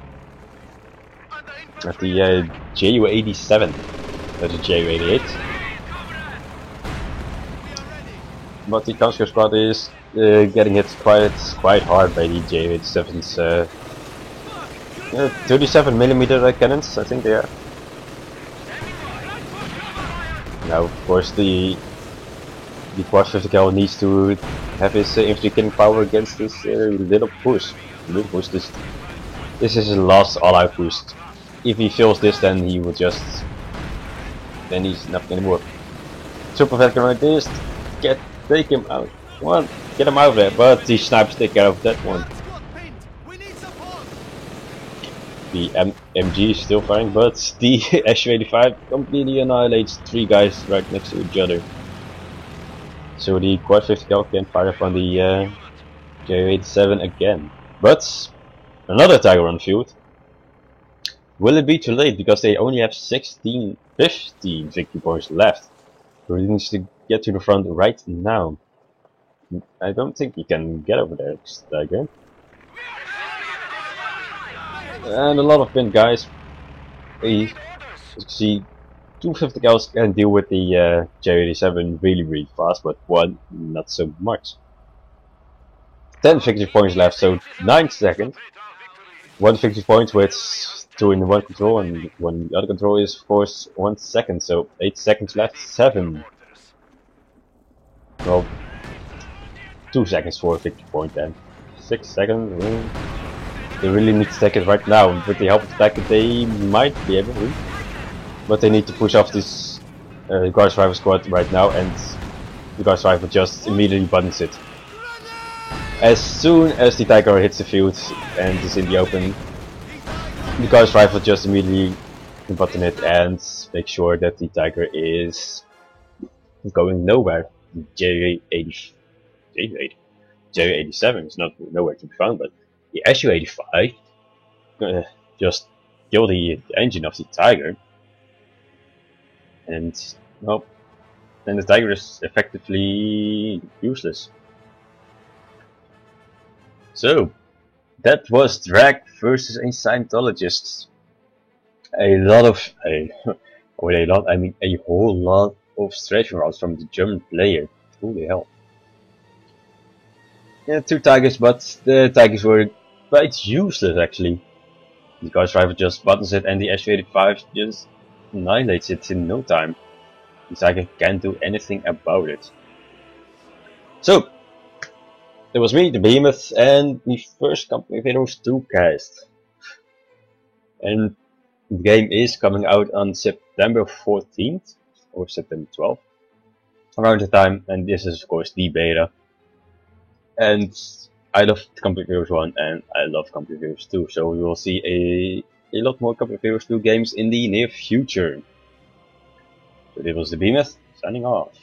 at the Ju-87. That's a Ju-88. But the conscript squad is getting hit quite hard by the Ju-87's 37mm cannons, I think they are. Now, of course, the Quad 50 cal needs to have his infantry killing power against this little push. This is his last all-out push. If he fails this, then he will just... then he's nothing anymore. Super Falcon like this, take him out. Come on, get him out of there. But the snipers take care of that one. The MG is still firing, but the Su-85 completely annihilates 3 guys right next to each other. So the Quad 50 cal can fire upon the Ju-87 again. But another Tiger on the field. Will it be too late, because they only have 15 victory points left? So he needs to get to the front right now. I don't think he can get over there, Tiger. And a lot of pinned guys. You see, 2 50 cals can deal with the Ju-87 really fast, but 1 not so much. 10 victory points left, so 9 seconds. 1 victory point with 2 in one control, and 1 in the other control is of course 1 second, so 8 seconds left, 7. Well, 2 seconds for a victory point then. 6 seconds. They really need to take it right now. With the help of the Tiger, they might be able to. But they need to push off this Guards rifle squad right now, and the Guards rifle just immediately buttons it. As soon as the Tiger hits the field and is in the open, the Guards rifle just immediately button it and make sure that the Tiger is going nowhere. Ju-87 is not nowhere to be found, but the Su-85 just kill the engine of the Tiger, and well, then the Tiger is effectively useless. So that was Drag versus a Scientologist. I mean a whole lot of strafing rounds from the German player. Holy hell. Yeah, 2 Tigers, but the Tigers were quite useless actually. The Guards rifle just buttons it, and the Su-85 just annihilates it in no time. Sega can't do anything about it. So, it was me, the Behemoth, and the first Company of Heroes 2 cast. And the game is coming out on September 14th, or September 12th, around the time, and this is of course the beta. And I love Company of Heroes 1 and I love Company of Heroes 2, so we will see a lot more Company of Heroes 2 games in the near future. So this was the Behemoth, signing off.